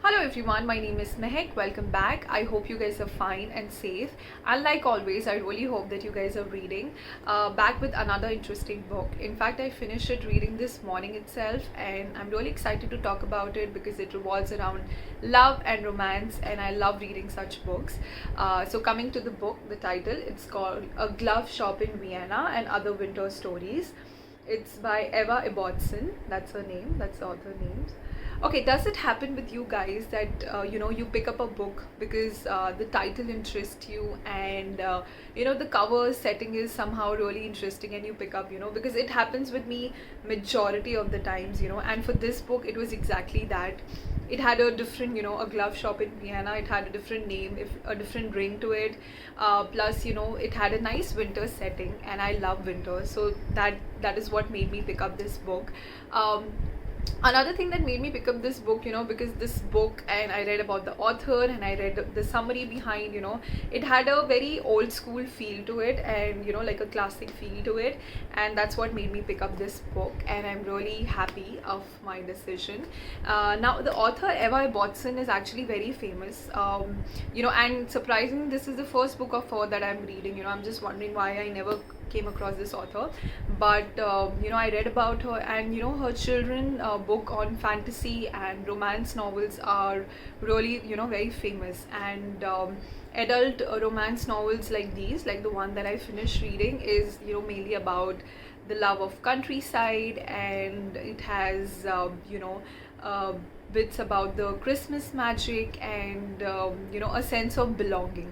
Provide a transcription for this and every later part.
Hello everyone, my name is Mehek. Welcome back. I hope you guys are fine and safe. And like always, I really hope that you guys are reading. Back with another interesting book. In fact, I finished it reading this morning itself, and I'm really excited to talk about it because it revolves around love and romance, and I love reading such books. So, coming to the book, the title, it's called A Glove Shop in Vienna and Other Winter Stories. It's by Eva Watson. That's her name. That's the author name. Okay, does it happen with you guys that you pick up a book because the title interests you, and the cover setting is somehow really interesting, and you pick up, because it happens with me majority of the times, and for this book it was exactly that. It had a different, a glove shop in Vienna. It had a different name, if a different ring to it. Plus, it had a nice winter setting, and I love winter, so that is what made me pick up this book. Another thing that made me pick up this book, because this book, and I read about the author and I read the summary behind, it had a very old school feel to it, and like a classic feel to it, and that's what made me pick up this book, and I'm really happy of my decision. Now the author Eva Watson is actually very famous, and surprisingly this is the first book of her that I'm reading. I'm just wondering why I never came across this author, but I read about her, and her children book on fantasy and romance novels are really very famous, and adult romance novels like these, like the one that I finished reading, is mainly about the love of countryside, and it has bits about the Christmas magic, and a sense of belonging.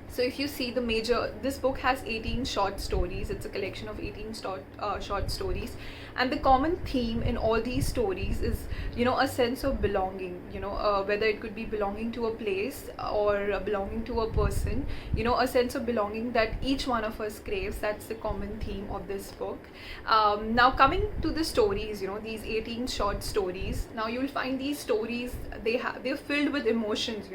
So if you see this book has 18 short stories. It's a collection of 18 short stories, and the common theme in all these stories is a sense of belonging, whether it could be belonging to a place or belonging to a person, a sense of belonging that each one of us craves. That's the common theme of this book. Now coming to the stories, these 18 short stories, now you will find these stories, they're filled with emotions,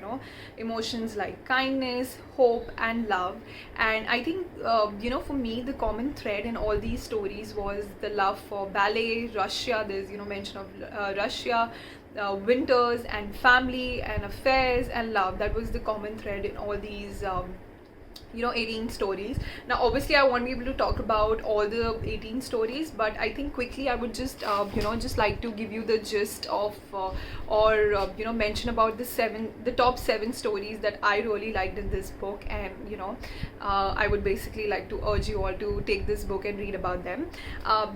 emotions like kindness, hope, and love. And I think for me, the common thread in all these stories was the love for ballet, Russia. There's mention of Russia, winters, and family, and affairs, and love. That was the common thread in all these 18 stories. Now obviously I won't be able to talk about all the 18 stories, but I think quickly I would just just like to give you the gist of or mention about the top 7 stories that I really liked in this book, and I would basically like to urge you all to take this book and read about them.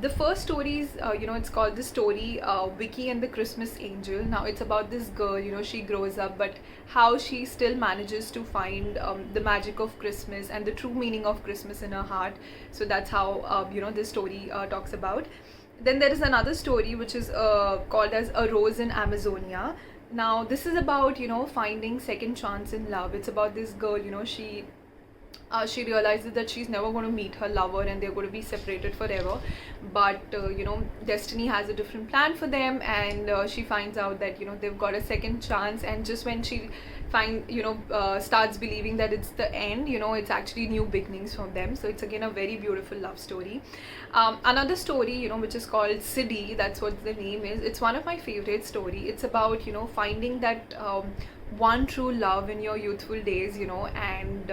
The first story is it's called the story Vicky and the Christmas Angel. Now it's about this girl, she grows up, but how she still manages to find the magic of Christmas and the true meaning of Christmas in her heart. So that's how this story talks about. Then there is another story which is called as A Rose in Amazonia. Now this is about finding second chance in love. It's about this girl, she realizes that she's never going to meet her lover, and they're going to be separated forever, but destiny has a different plan for them, and she finds out that they've got a second chance, and just when she starts believing that it's the end, it's actually new beginnings from them. So it's again a very beautiful love story. Another story which is called Siddhi, that's what the name is. It's one of my favorite story. It's about finding that one true love in your youthful days, and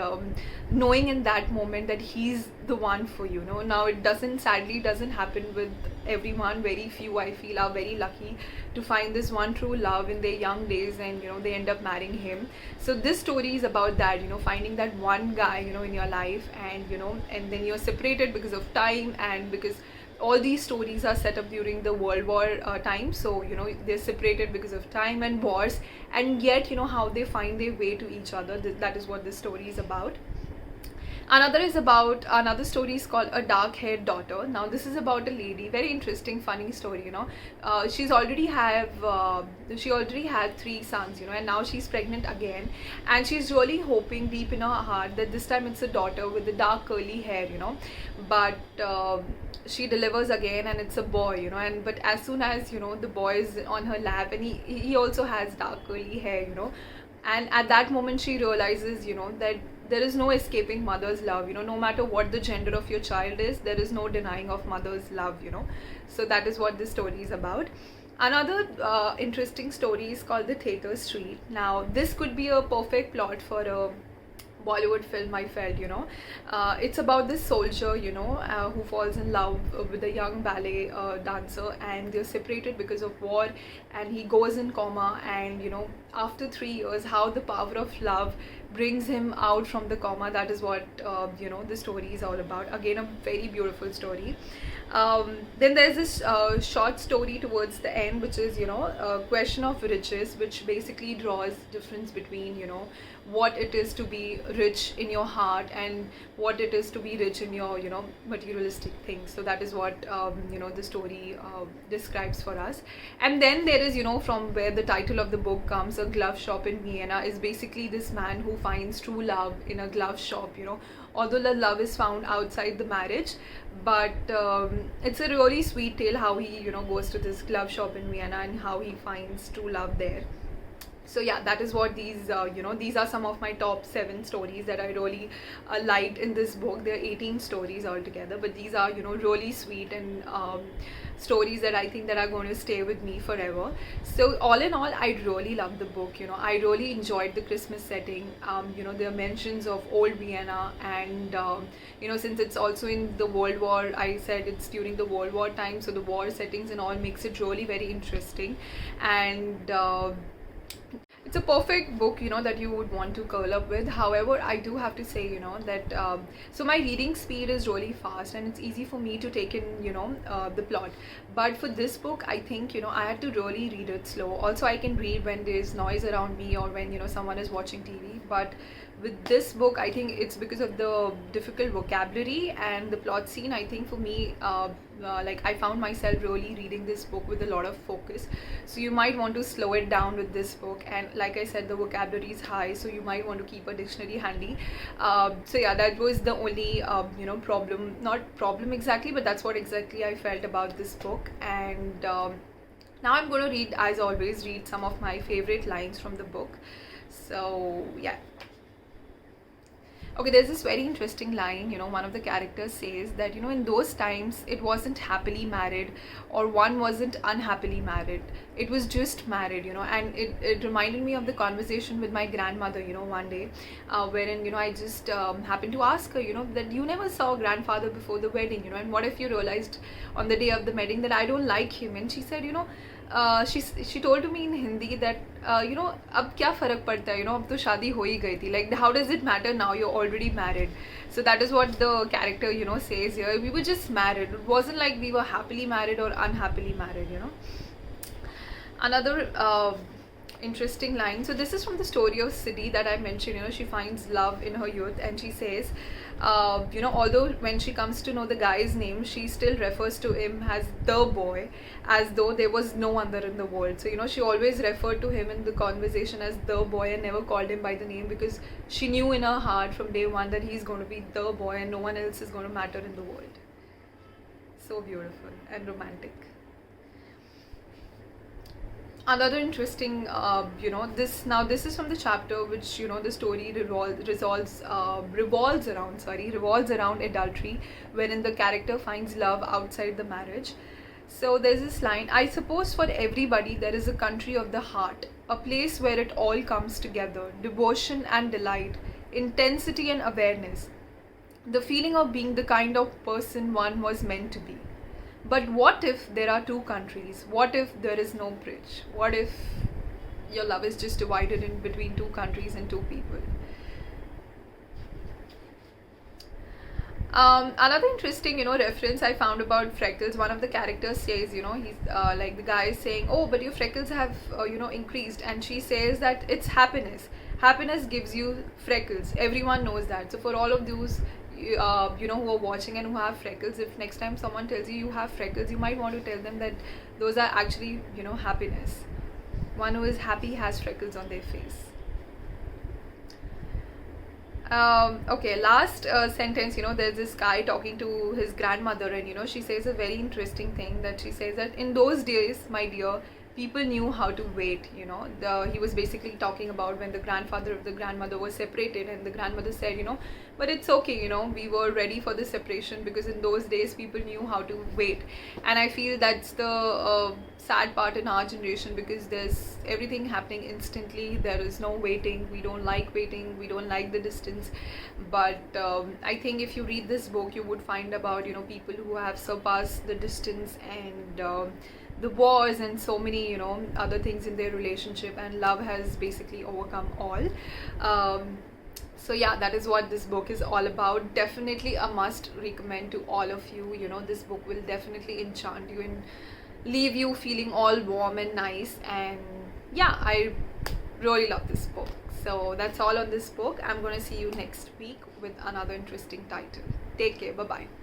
knowing in that moment that he's the one for you. Now it sadly doesn't happen with everyone. Very few, I feel, are very lucky to find this one true love in their young days, and they end up marrying him. So this story is about that, finding that one guy in your life, and and then you're separated because of time, and because all these stories are set up during the World War time. So they're separated because of time and wars, and yet how they find their way to each other. That is what this story is about. Another story is called A Dark-Haired Daughter. Now this is about a lady, very interesting, funny story. She already had 3 sons, and now she's pregnant again, and she's really hoping deep in her heart that this time it's a daughter with the dark curly hair, but she delivers again, and it's a boy, but as soon as the boy is on her lap, and he also has dark curly hair, and at that moment she realizes that there is no escaping mother's love. No matter what the gender of your child is, there is no denying of mother's love. So that is what this story is about. Another interesting story is called The Theatre Street. Now, this could be a perfect plot for a Bollywood film, I felt, it's about this soldier, who falls in love with a young ballet dancer, and they're separated because of war, and he goes in coma, and, after 3 years, how the power of love brings him out from the coma. That is what, the story is all about. Again, a very beautiful story. Then there's this short story towards the end, which is, a question of riches, which basically draws difference between, what it is to be rich in your heart and what it is to be rich in your, materialistic things. So that is what, the story describes for us. And then there is, from where the title of the book comes, A Glove Shop in Vienna, is basically this man who finds true love in a glove shop, although the love is found outside the marriage. But it's a really sweet tale how he, goes to this glove shop in Vienna and how he finds true love there. So yeah, that is what these these are some of my top 7 stories that I really liked in this book. There are 18 stories altogether, but these are, really sweet and stories that I think that are going to stay with me forever. So all in all, I really loved the book. I really enjoyed the Christmas setting. There are mentions of Old Vienna, and since it's also in the World War, I said it's during the World War time, so the war settings and all makes it really very interesting. And it's a perfect book, that you would want to curl up with. However, I do have to say, that so my reading speed is really fast, and it's easy for me to take in, the plot. But for this book, I think, I had to really read it slow. Also, I can read when there's noise around me or when, someone is watching TV. But with this book, I think it's because of the difficult vocabulary and the plot scene. I think for me, I found myself really reading this book with a lot of focus. So you might want to slow it down with this book. And like I said, the vocabulary is high, so you might want to keep a dictionary handy. So yeah, that was the only problem, not problem exactly, but that's what exactly I felt about this book. And now I'm going to read, as always, read some of my favorite lines from the book. So yeah. Okay, there's this very interesting line, one of the characters says that, in those times, it wasn't happily married or one wasn't unhappily married. It was just married, and it reminded me of the conversation with my grandmother, one day, wherein, I just happened to ask her, that you never saw grandfather before the wedding, and what if you realized on the day of the wedding that I don't like him? And she said, she told to me in Hindi that अब क्या फर्क पड़ता है, अब तो शादी हो ही गई थी, like how does it matter now, you're already married. So that is what the character says here. We were just married. It wasn't like we were happily married or unhappily married. Another interesting line. So this is from the story of Siddhi that I mentioned. She finds love in her youth, and she says, although when she comes to know the guy's name, she still refers to him as the boy, as though there was no other in the world. So she always referred to him in the conversation as the boy and never called him by the name, because she knew in her heart from day one that he's going to be the boy and no one else is going to matter in the world. So beautiful and romantic. Another interesting, this is from the chapter which, the story revolves around adultery, wherein the character finds love outside the marriage. So there's this line: I suppose for everybody there is a country of the heart, a place where it all comes together, devotion and delight, intensity and awareness, the feeling of being the kind of person one was meant to be. But what if there are 2 countries? What if there is no bridge? What if your love is just divided in between 2 countries and 2 people? Another interesting, reference I found about Freckles. One of the characters says, he's like the guy is saying, oh, but your freckles have, increased. And she says that it's happiness. Happiness gives you freckles. Everyone knows that. So for all of those who are watching and who have freckles, if next time someone tells you have freckles, you might want to tell them that those are actually, happiness. One who is happy has freckles on their face. Okay, last sentence, there's this guy talking to his grandmother, and she says a very interesting thing, that she says that in those days, my dear, people knew how to wait, you know. He was basically talking about when the grandfather of the grandmother was separated, and the grandmother said, you know, but it's okay, you know, we were ready for the separation because in those days people knew how to wait. And I feel that's the sad part in our generation, because there's everything happening instantly. There is no waiting. We don't like waiting, we don't like the distance. But I think if you read this book, you would find about, you know, people who have surpassed the distance and the wars and so many, you know, other things in their relationship, and love has basically overcome all. So yeah, that is what this book is all about. Definitely a must recommend to all of you. You know, this book will definitely enchant you and leave you feeling all warm and nice. And yeah, I really love this book. So that's all on this book. I'm gonna see you next week with another interesting title. Take care. Bye bye.